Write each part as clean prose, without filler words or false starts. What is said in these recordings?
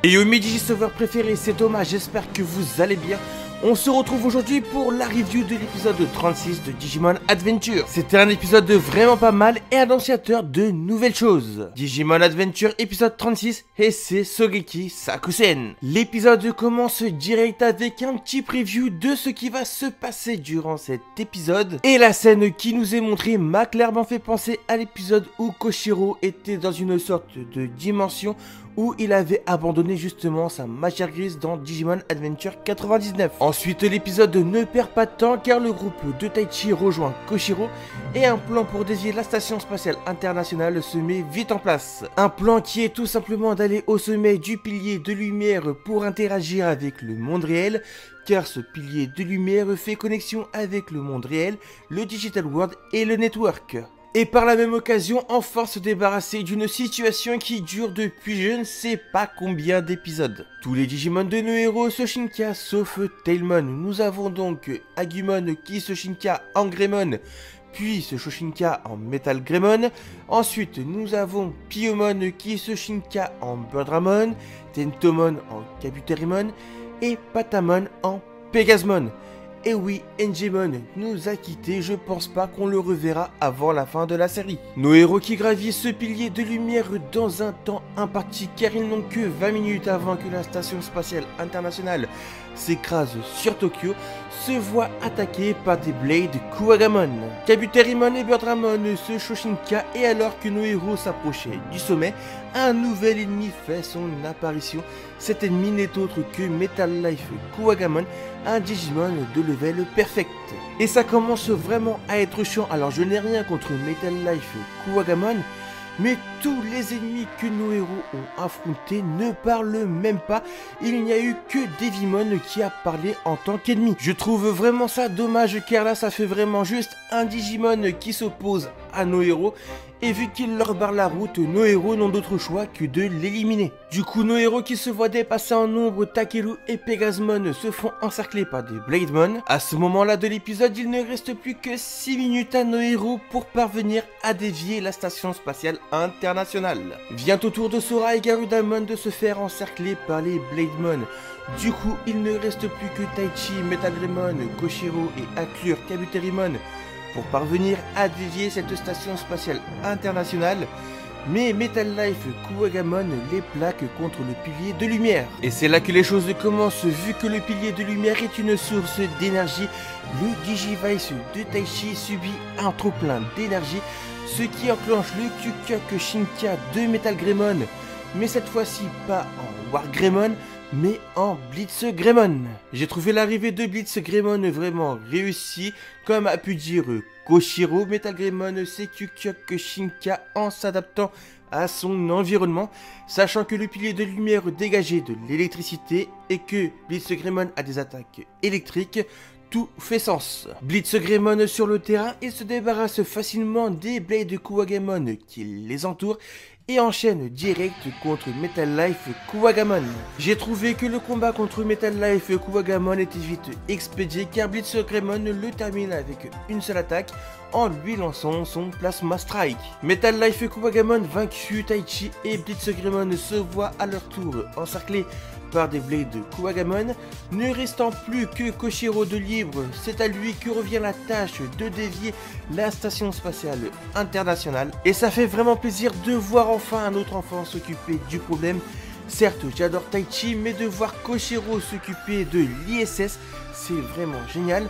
Et yo mes digisauveurs préférés, c'est Thomas, j'espère que vous allez bien. On se retrouve aujourd'hui pour la review de l'épisode 36 de Digimon Adventure. C'était un épisode vraiment pas mal et annonciateur de nouvelles choses. Digimon Adventure épisode 36 et c'est Sogeki Sakusen. L'épisode commence direct avec un petit preview de ce qui va se passer durant cet épisode. Et la scène qui nous est montrée m'a clairement fait penser à l'épisode où Koshiro était dans une sorte de dimension où il avait abandonné justement sa matière grise dans Digimon Adventure 99. Ensuite, l'épisode ne perd pas de temps car le groupe de Taichi rejoint Koshiro et un plan pour dévier la station spatiale internationale se met vite en place. Un plan qui est tout simplement d'aller au sommet du pilier de lumière pour interagir avec le monde réel, car ce pilier de lumière fait connexion avec le monde réel, le Digital World et le Network. Et par la même occasion, enfin se débarrasser d'une situation qui dure depuis je ne sais pas combien d'épisodes. Tous les Digimon de nos héros se shinka sauf Tailmon. Nous avons donc Agumon qui se shinka en Greymon, puis se Shoshinka en Metal Greymon. Ensuite, nous avons Piomon qui se shinka en Birdramon, Tentomon en Kabuterimon et Patamon en Pegasmon. Et oui, Enjimon nous a quittés, je pense pas qu'on le reverra avant la fin de la série. Nos héros qui gravissent ce pilier de lumière dans un temps imparti car ils n'ont que 20 minutes avant que la station spatiale internationale s'écrase sur Tokyo, se voient attaqués par des Blades Kuwagamon. Kabuterimon et Birdramon se Shoshinka et alors que nos héros s'approchaient du sommet, un nouvel ennemi fait son apparition. Cet ennemi n'est autre que Metal Life Kuwagamon, un Digimon de level perfect. Et ça commence vraiment à être chiant. Alors je n'ai rien contre Metal Life Kuwagamon, mais tous les ennemis que nos héros ont affrontés ne parlent même pas. Il n'y a eu que Devimon qui a parlé en tant qu'ennemi. Je trouve vraiment ça dommage car là ça fait vraiment juste un Digimon qui s'oppose à nos héros. Et vu qu'il leur barre la route, nos héros n'ont d'autre choix que de l'éliminer. Du coup, nos héros qui se voient dépasser en nombre, Takeru et Pegasmon se font encercler par des Blademon. À ce moment-là de l'épisode, il ne reste plus que 6 minutes à nos héros pour parvenir à dévier la station spatiale internationale. Vient au tour de Sora et Garudamon de se faire encercler par les Blademon. Du coup, il ne reste plus que Taichi, Metal Greymon, Koshiro et Acclure Kabuterimon pour parvenir à dévier cette station spatiale internationale, mais Metal Life Kuwagamon les plaque contre le pilier de lumière. Et c'est là que les choses commencent, vu que le pilier de lumière est une source d'énergie, le Digivice de Taichi subit un trop plein d'énergie, ce qui enclenche le Kyukyoku Shinka de Metal Greymon, mais cette fois-ci pas en War Greymon, mais en Blitz Greymon. J'ai trouvé l'arrivée de Blitz Greymon vraiment réussie, comme a pu dire Koshiro. Metal Greymon c'est Kyukyoku Shinka en s'adaptant à son environnement, sachant que le pilier de lumière dégageait de l'électricité et que Blitz Greymon a des attaques électriques. Tout fait sens. Blitz Greymon sur le terrain, il se débarrasse facilement des Blades Kuwagamon qui les entourent et enchaîne direct contre Metal Life Kuwagamon. J'ai trouvé que le combat contre Metal Life Kuwagamon était vite expédié car Blitz Greymon le termine avec une seule attaque en lui lançant son Plasma Strike. Metal Life Kuwagamon vaincu, Taichi et Blitz Greymon se voient à leur tour encerclés par des Blades Kuwagamon, ne restant plus que Koshiro de libre. C'est à lui que revient la tâche de dévier la station spatiale internationale. Et ça fait vraiment plaisir de voir enfin un autre enfant s'occuper du problème. Certes, j'adore Taichi, mais de voir Koshiro s'occuper de l'ISS, c'est vraiment génial.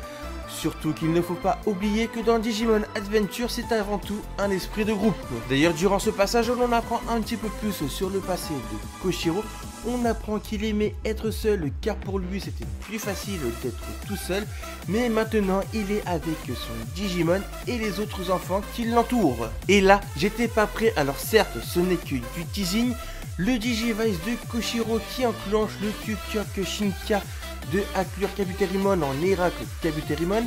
Surtout qu'il ne faut pas oublier que dans Digimon Adventure, c'est avant tout un esprit de groupe. D'ailleurs, durant ce passage, on en apprend un petit peu plus sur le passé de Koshiro. On apprend qu'il aimait être seul car pour lui c'était plus facile d'être tout seul, mais maintenant il est avec son Digimon et les autres enfants qui l'entourent. Et là, j'étais pas prêt, alors certes ce n'est que du teasing, le Digivice de Koshiro qui enclenche le Kyukyoku Shinka de Acclure Kabuterimon en Eracle Kabuterimon,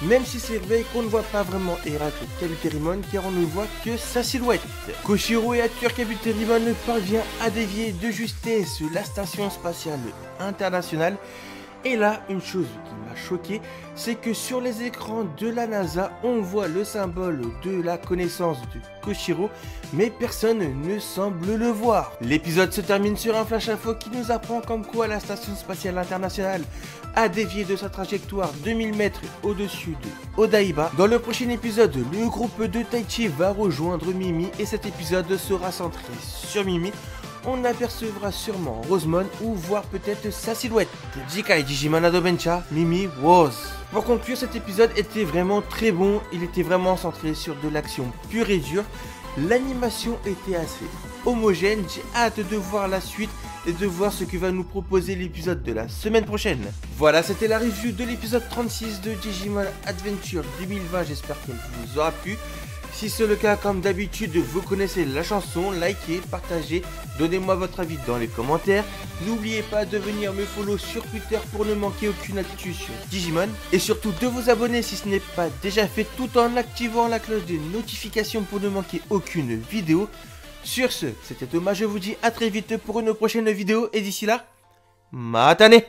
même si c'est vrai qu'on ne voit pas vraiment Eracle Kabuterimon car on ne voit que sa silhouette. Koshiro et Acclure Kabuterimon parvient à dévier de justesse la station spatiale internationale Et là, une chose qui m'a choqué, c'est que sur les écrans de la NASA, on voit le symbole de la connaissance de Koshiro, mais personne ne semble le voir. L'épisode se termine sur un flash info qui nous apprend comme quoi la Station Spatiale Internationale a dévié de sa trajectoire 2000 mètres au-dessus de Odaiba. Dans le prochain épisode, le groupe de Taichi va rejoindre Mimi et cet épisode sera centré sur Mimi. On apercevra sûrement Rosemon ou voir peut-être sa silhouette. Jikai Digimon Adventure Mimi Wars. Pour conclure, cet épisode était vraiment très bon, il était vraiment centré sur de l'action pure et dure. L'animation était assez homogène, j'ai hâte de voir la suite et de voir ce que va nous proposer l'épisode de la semaine prochaine. Voilà, c'était la review de l'épisode 36 de Digimon Adventure 2020, j'espère qu'elle vous aura plu. Si c'est le cas, comme d'habitude, vous connaissez la chanson, likez, partagez, donnez-moi votre avis dans les commentaires. N'oubliez pas de venir me follow sur Twitter pour ne manquer aucune actu sur Digimon. Et surtout de vous abonner si ce n'est pas déjà fait, tout en activant la cloche des notifications pour ne manquer aucune vidéo. Sur ce, c'était Thomas, je vous dis à très vite pour une prochaine vidéo et d'ici là, matane!